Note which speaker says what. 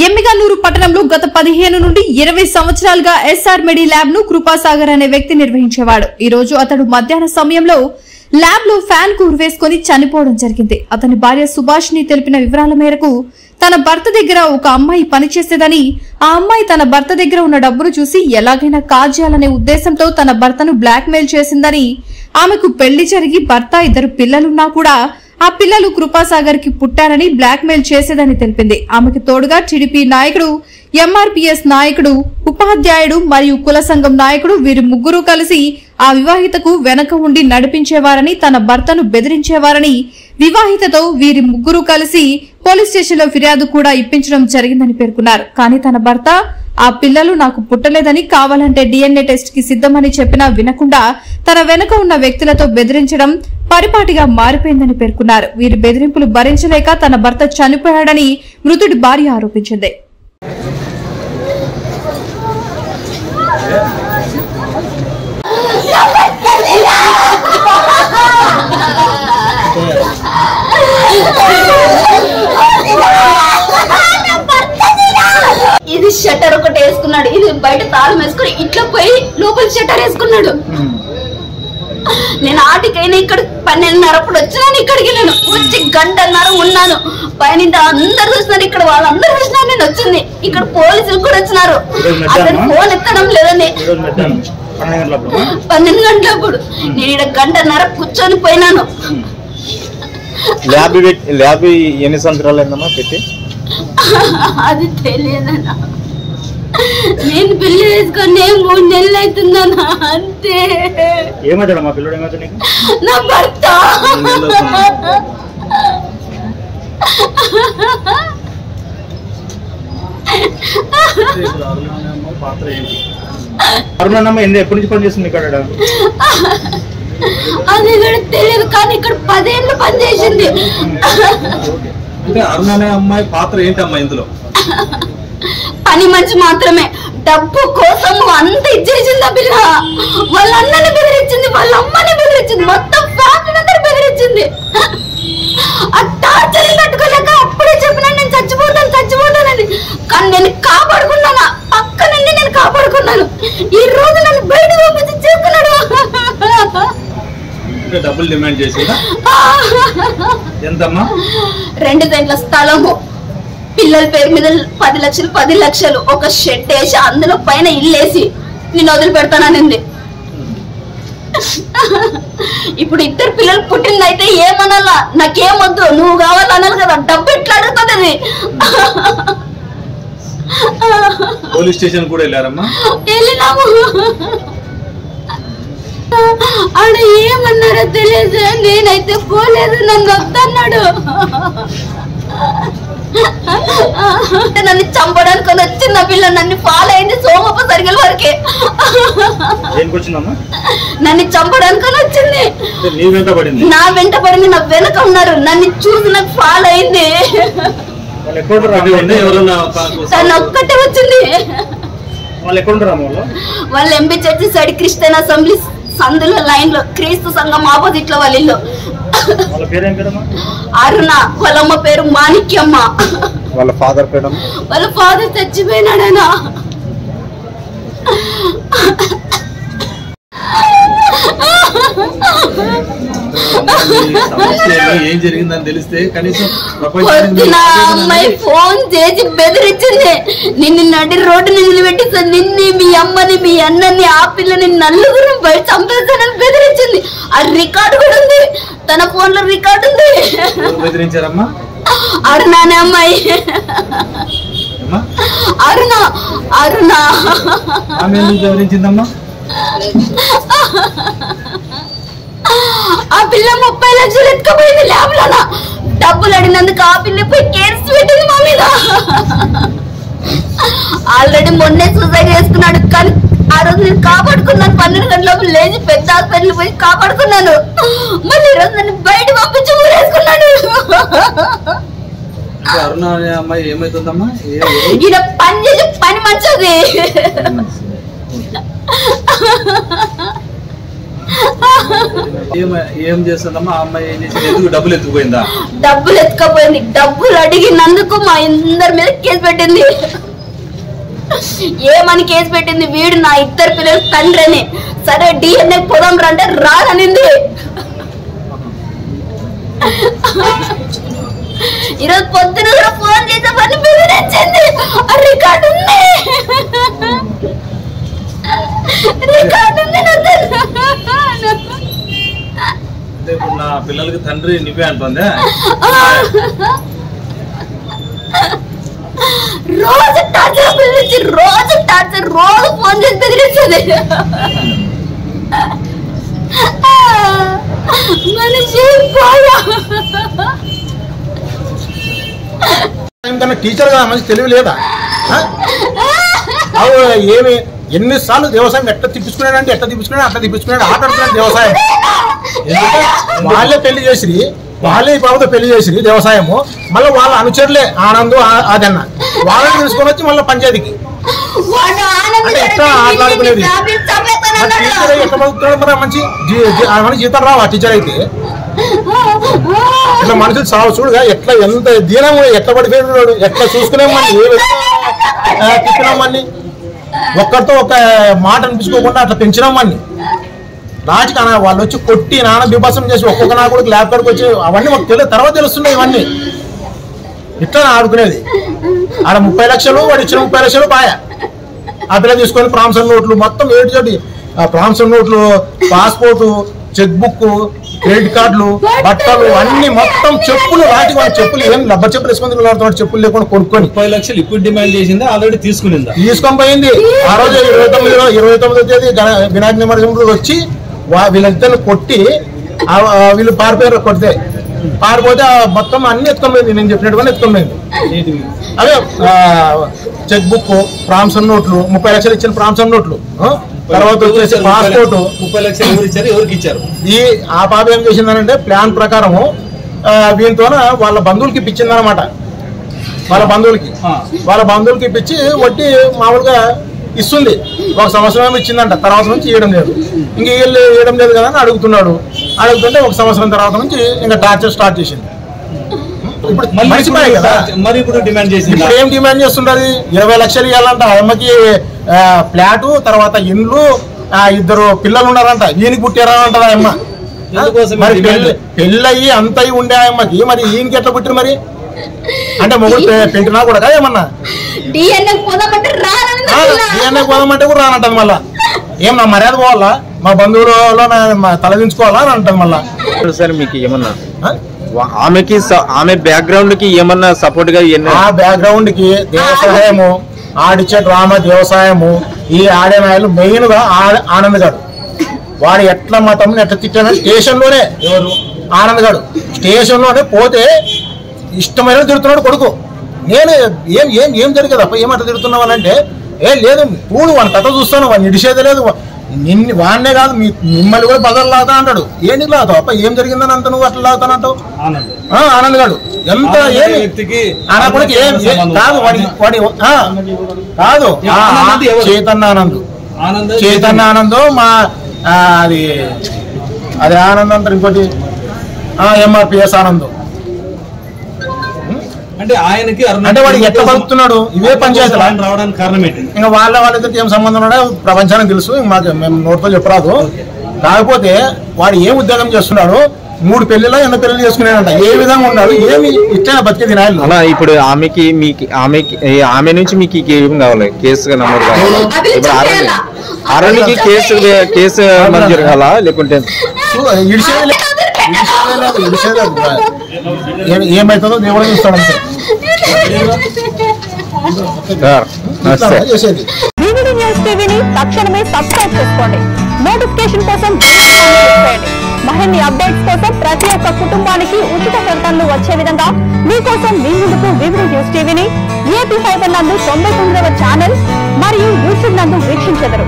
Speaker 1: ఎమ్మిగనూరు పట్టణంలో గత 15 నుండి 20 సంవత్సరాలుగా ఎస్ఆర్ మెడి ల్యాబ్ ను కృపాసాగర్ అనే వ్యక్తి నిర్వహించేవాడు. ఈ రోజు అతడు మధ్యాహ్న సమయంలో ల్యాబ్ లో ఫ్యాన్ కు ఉరివేసుకుని చనిపోవడం జరిగింది. అతని భార్య సుభాషిణి తెలిపిన వివరాల మేరకు తన భర్త దగ్గర ఒక అమ్మాయి పనిచేసేదని, ఆ అమ్మాయి తన భర్త దగ్గర ఉన్న డబ్బును చూసి ఎలాగైనా కాజేయాలనే ఉద్దేశంతో తన భర్తను బ్లాక్ మెయిల్ చేసిందని, ఆమెకు పెళ్లి జరిగి భర్త 2 పిల్లలున్నా కూడా ఆ పిల్లలు కృపాసాగర్ కి పుట్టారని బ్లాక్ మెయిల్ చేసేదని తెలిపింది. ఆమెకు తోడుగా టీడీపీ నాయకుడు, ఎంఆర్పీఎస్ నాయకుడు, ఉపాధ్యాయుడు మరియు కుల సంఘం నాయకుడు వీరి ముగ్గురు కలిసి ఆ వివాహితకు వెనక ఉండి నడిపించేవారని, తన భర్తను బెదిరించేవారని, వివాహితతో వీరి ముగ్గురు కలిసి పోలీస్ స్టేషన్ లో ఫిర్యాదు కూడా ఇప్పించడం జరిగిందని పేర్కొన్నారు. కానీ తన భర్త ఆ పిల్లలు నాకు పుట్టలేదని, కావాలంటే DNA టెస్ట్ కి సిద్ధమని చెప్పినా వినకుండా తన వెనుక ఉన్న వ్యక్తులతో బెదిరించడం పరిపాటిగా మారిపోయిందని పేర్కొన్నారు. వీరి బెదిరింపులు భరించలేక తన భర్త చనిపోయాడని మృతుడి భార్య ఆరోపించింది.
Speaker 2: ఇది షట్టర్ ఒకటి వేసుకున్నాడు, ఇది బయట తాళం వేసుకుని ఇట్లా పోయి లోపల షట్టర్ వేసుకున్నాడు. నేను ఆటికైనా ఇక్కడ 12:30 వచ్చినాను. ఇక్కడికి నేను వచ్చి 1:30 ఉన్నాను. పైన అందరు చూసినారు, ఇక్కడ వాళ్ళందరూ చూసినారు నేను వచ్చింది. ఇక్కడ పోలీసులు కూడా వచ్చినారు. అతను ఫోన్ ఎత్తడం లేదని 12 గంటలప్పుడు నేను ఇక్కడ 1:30 కూర్చొని పోయినాను.
Speaker 3: ల్యాబ్ ఎన్ని సంవత్సరాలు అయిందమ్మా పెట్టి?
Speaker 2: అది తెలియదన్నా. నేను పెళ్లి చేసుకొని 3 నెలలు అవుతుందన్నా, అంతే.
Speaker 3: ఏమవుతాడమ్మా పిల్లడు? ఏమవుతాడు నీకు?
Speaker 2: నా భర్త.
Speaker 3: అరుణమ్మ ఎప్పటి నుంచి పని చేస్తుంది ఇక్కడ?
Speaker 2: అది కూడా తెలియదు, కానీ ఇక్కడ 10 ఏళ్ళు పని చేసింది.
Speaker 4: అంటే అరుణ అనే అమ్మాయి పాత్ర ఏంటమ్మా ఇందులో?
Speaker 2: పని మనిషి మాత్రమే. డబ్బు కోసం అంత ఇచ్చేసింది ఆ పిల్ల. వాళ్ళ అన్నని బెదిరించింది, వాళ్ళ అమ్మని బెదిరించింది, మొత్తం ఫ్యామిలీ అందరూ బెదిరించింది. ఆ టార్చర్ తట్టుకోలేక అప్పుడే చెప్పినా నేను చచ్చిపోతానని. కానీ నేను కాపాడుకున్నాను, పక్క నుండి నేను కాపాడుకున్నాను. ఈ రోజు నన్ను బయట పంపించి చేసుకున్నాడు.
Speaker 4: డబ్బులు డిమాండ్ చేసిందా? ఎంతమ్మా?
Speaker 2: 2 సెంట్ల స్థలము, పిల్లల పేరు మీద 10 లక్షలు, ఒక షెడ్ వేసి అందులో పైన ఇల్లేసి నేను వదిలిపెడతాననింది. ఇప్పుడు 2 పిల్లలు పుట్టిందైతే ఏమనాలా? నాకేమొద్దు, నువ్వు కావాలనాలి కదా. డబ్బు ఎట్లా అడుగుతుంది?
Speaker 4: పోలీస్ స్టేషన్ కూడా వెళ్ళారమ్మా?
Speaker 2: వెళ్ళినాము. ఆడ ఏమన్నారో తెలియదు, నేనైతే పోలేదు. నన్ను వద్దన్నాడు. నన్ను చంపడానికి వచ్చింది పిల్ల. నన్ను ఫాలో అయింది సోమప్ప సరిగల వరకే. నన్ను చంపడానికి వచ్చింది, నా వెంట పడింది, నా వెనక ఉన్నారు. నన్ను చూసి నాకు ఫాలో అయింది. తను ఒక్కటే వచ్చింది. వాళ్ళు MP church side Christian assembly సందులో లైన్ లో క్రీస్తు సంఘం ఆపోజిట్ లో వాళ్ళ ఇల్లు. అరుణ, వాళ్ళ అమ్మ పేరు మాణిక్యమ్మ.
Speaker 3: వాళ్ళ ఫాదర్ పేరు?
Speaker 2: వాళ్ళ ఫాదర్ చచ్చిపోయినాడనా.
Speaker 4: ఏం జరిగిందని తెలిస్తే కనీసం
Speaker 2: అమ్మాయి ఫోన్ చేసి బెదిరించింది. నిన్ను నడి రోడ్డు నిలబెట్టి నిన్ను, మీ అమ్మని, మీ అన్నని, ఆ పిల్లని నలుగురు బయట చంపేస్తానని బెదిరించింది. ఆ రికార్డు కూడా ఉంది, తన ఫోన్ లో రికార్డు ఉంది.
Speaker 4: బెదిరించారమ్మా?
Speaker 2: అరుణ అనే అమ్మాయి. అరుణ
Speaker 4: బెదిరించిందమ్మా?
Speaker 2: ఆ పిల్ల 30 లక్షలు ఎత్తుకుపోయింది ల్యాబ్ లోన. డబ్బులు అడిగినందుకు ఆ పిల్ల పోయి కేసు పెట్టింది మా మీద. ఆల్రెడీ మొన్నే సూసైడ్ చేసుకున్నాడు. కానీ ఆ రోజు నేను కాపాడుకున్నాను. 12 గంటలకు లేచి పెద్ద హాస్పిటల్ పోయి కాపాడుకున్నాను. మళ్ళీ ఈ రోజు నన్ను బయట పంపించి ఊరేసుకున్నాడు.
Speaker 4: అరుణ అనే అమ్మాయి ఏమైతుందమ్మా?
Speaker 2: ఈయన పని చేసి పని మంచిది.
Speaker 4: ఏం చేస్తుందమ్మా ఆ అమ్మాయి? ఏం చేసింది? ఎందుకు డబ్బులు ఎత్తుకుపోయిందా?
Speaker 2: డబ్బులు ఎత్తుకపోయింది. డబ్బులు అడిగినందుకు మా అందరి మీద కేసు పెట్టింది. ఏమని కేసు పెట్టింది? వీడు నా ఇద్దరు పిల్లలు తండ్రి అని. సరే DNA పొలం రంటే రాదనింది. ఈరోజు పొద్దున కూడా ఫోన్ చేసామని బెదిరించింది. రికార్డు ఉంది, రికార్డు ఉంది.
Speaker 4: అంటే ఇప్పుడు నా పిల్లలకి తండ్రి నువ్వే అంటుందే?
Speaker 2: రోజు టార్చర్ బెదిరించి, రోజు టార్చర్, రోజు ఫోన్ చేసి బెదిరించదు. మనిషి
Speaker 5: టీచర్ కదా, మంచి తెలివి లేదా? ఏమి ఎన్నిసార్లు వ్యవసాయం ఎట్లా తిప్పించుకున్నాడంటే ఎట్లా తిప్పించుకున్నాడు, అట్లా తిప్పించుకున్నాడు. ఆటాడుతున్నాడు వ్యవసాయం. వాళ్ళే పెళ్లి చేసి, వాళ్ళే ఈ బాబుతో పెళ్లి చేసి వ్యవసాయము. మళ్ళీ వాళ్ళ అనుచరులే ఆనందం అదన్న వాళ్ళని తీసుకొని వచ్చి మళ్ళీ పంచాయతీకి అంటే ఎట్లా ఆటలాడుకునేది. టీచర్ ఎట్లా బతుకుతాడు మరి? మంచి జీతం రావు ఆ టీచర్ అయితే. ఇట్లా మనుషులు సాగు చూడుగా ఎట్లా ఎంత దీనము, ఎట్లా పడిపోయాడు, ఎట్లా చూసుకునేమని, ఏ విధంగా తిప్పినామని, ఒక్కరితో ఒక మాట అనిపించుకోకుండా అట్లా పెంచినామని. రాజుకి వాళ్ళు వచ్చి కొట్టి నాన్న విభాసం చేసి ఒక్కొక్క నా కూడా ల్యాబ్ కాడికి వచ్చి అవన్నీ మాకు తెలియదు, తర్వాత తెలుస్తున్నాయి ఇవన్నీ. ఇట్లా ఆడుకునేది. ఆడ 30 లక్షలు, వాడు ఇచ్చిన 30 లక్షలు పాయ. ఆ పిల్ల తీసుకొని ప్రాంసన్ నోట్లు మొత్తం ఏడు చోటి, ప్రాంసన్ నోట్లు, పాస్పోర్టు, చెక్ బుక్, క్రెడిట్ కార్డులు, బట్టలు అన్ని మొత్తం చెప్పులు. రాజుకి వాళ్ళ చెప్పులు ఏం రబ్బర్ చెప్పులు వేసుకొని చెప్పులు లేకుండా కొనుక్కొని
Speaker 4: 30 లక్షలు ఇప్పుడు డిమాండ్ చేసిందా? ఆల్రెడీ తీసుకొని
Speaker 5: పోయింది. ఆ రోజు 29వ తేదీ వినాయక నిమజ్జనం వచ్చి వీళ్ళిద్దరిని కొట్టి వీళ్ళు పారిపోయారు. కొడితే పారిపోతే మొత్తం అన్ని ఎత్తుకోమైంది. నేను చెప్పినట్టుగా ఎత్తుకోమైంది. అదే చెక్ బుక్, ప్రాంసన్ నోట్లు, 30 లక్షలు ఇచ్చిన ప్రాంసన్ నోట్లు, తర్వాత వచ్చేసి పాస్పోర్ట్.
Speaker 4: 30 లక్షలు ఎవరు ఇచ్చారు? ఎవరికి ఇచ్చారు?
Speaker 5: ఆ పాప ఏం చేసిందనంటే ప్లాన్ ప్రకారము వీటితో వాళ్ళ బంధువులకి ఇప్పించిందనమాట. వాళ్ళ బంధువులకి ఇప్పించి వడ్డీ మామూలుగా ఇస్తుంది. 1 సంవత్సరం ఇచ్చిందంట, తర్వాత నుంచి ఇవ్వడం లేదు. ఇంక వీళ్ళు ఇవ్వడం లేదు కదా అని అడుగుతుంటే 1 సంవత్సరం తర్వాత నుంచి ఇంకా టార్చర్ స్టార్ట్ చేసింది. ఇప్పుడు మర్చిపోయాయి కదా.
Speaker 4: మరి ఇప్పుడు డిమాండ్ చేసింది.
Speaker 5: ఏం డిమాండ్ చేస్తుంటది? 20 లక్షలు ఇవ్వాలంట. అమ్మకి ఫ్లాటు, తర్వాత ఇండ్లు, 2 పిల్లలు ఉన్నారంట. ఈయనకి పుట్టారా అంటదా అమ్మ. మరి పెళ్ళయి అంత ఉండే అమ్మకి మరి ఈయనకి ఎట్లా పుట్టిరు మరి? అంటే మొగుడు పెట్టినా కూడా ఏమన్నా
Speaker 2: DNA
Speaker 5: పోదామంటే కూడా రానంటది. మళ్ళా ఏం నా మర్యాద పోవాలా, మా బంధువులలో తలదించుకోవాలా అని అంటది మళ్ళా.
Speaker 3: సార్ మీకు ఏమన్నా ఆమె బ్యాక్గ్రౌండ్ కి ఏమన్నా సపోర్ట్ గా?
Speaker 5: ఆ బ్యాక్గ్రౌండ్ కి దేవ సహాయము, ఆడిచ్చే డ్రామా వ్యవసాయము, ఈ ఆడే నాయలు మెయిన్ గా ఆనంద్ గారు. వాడు ఎట్లా మా తమ్ముని ఎట్లా తిట్టాడు స్టేషన్ లోనే. ఎవరు? ఆనంద్ గారు స్టేషన్ లోనే పోతే ఇష్టమైన తిడుతున్నాడు కొడుకు. నేను ఏం ఏం ఏం జరిగేది అప్ప, ఏమంట తిడుతున్నావు అని అంటే, లేదు చూడు వాడిని కథ చూస్తాను, వాడిని ఇడిచేది లేదు, వాడినే కాదు మిమ్మల్ని కూడా బజార్లు లాగుతా అంటాడు. ఏంటి లాగుతావు అప్ప? ఏం జరిగిందని అంత నువ్వు అట్లా లాగుతానంటావు? ఆనంద్ గారు ఎంత ఏమి కాదు కాదు కాదు చైతన్య ఆనంద్ మా అది ఆనంద్ అంటారు. ఇంకోటి MRPS ఆనంద్.
Speaker 4: అంటే ఆయనకి
Speaker 5: అంటే వాడికి ఎట్లా బతుకుతున్నాడు? ఇవే పంచాయతీలు
Speaker 4: రావడానికి కారణం ఏంటి?
Speaker 5: ఇంకా వాళ్ళిద్దరికి ఏం సంబంధం ఉన్నాడో ప్రపంచానికి తెలుసు, మాకు మేము నోటితో చెప్పరాదు. కాకపోతే వాడు ఏం ఉద్యోగం చేస్తున్నాడు? 3 పెళ్లిలో 8 పెళ్లి చేసుకున్నాడంట. ఏ విధంగా ఉన్నాడు? ఏమి ఇట్లా బతికే దినాలు.
Speaker 3: ఇప్పుడు ఆమె నుంచి మీకు ఏం కావాలి? కేసు నమోదు కావాలి? ఇప్పుడు అరణ్యకి కేసు మంజూరు కావాలా? లేకుంటే
Speaker 5: ఏమైతుందో దేవుడు చూస్తాడు.
Speaker 6: వివిడి న్యూస్ టీవీని తక్షణమే సబ్స్క్రైబ్ చేసుకోండి. నోటిఫికేషన్ కోసం బెల్ ఐకాన్ క్లిక్ చేయండి. మరిన్ని అప్డేట్స్ కోసం ప్రతి ఒక్క కుటుంబానికి ఉచిత ప్రకటనలు వచ్చే విధంగా మీకోసం మీ ముందుకు వివిడి న్యూస్ టీవీని AP5 నందు 99వ ఛానల్ మరియు యూట్యూబ్ నందు వీక్షించెదరు.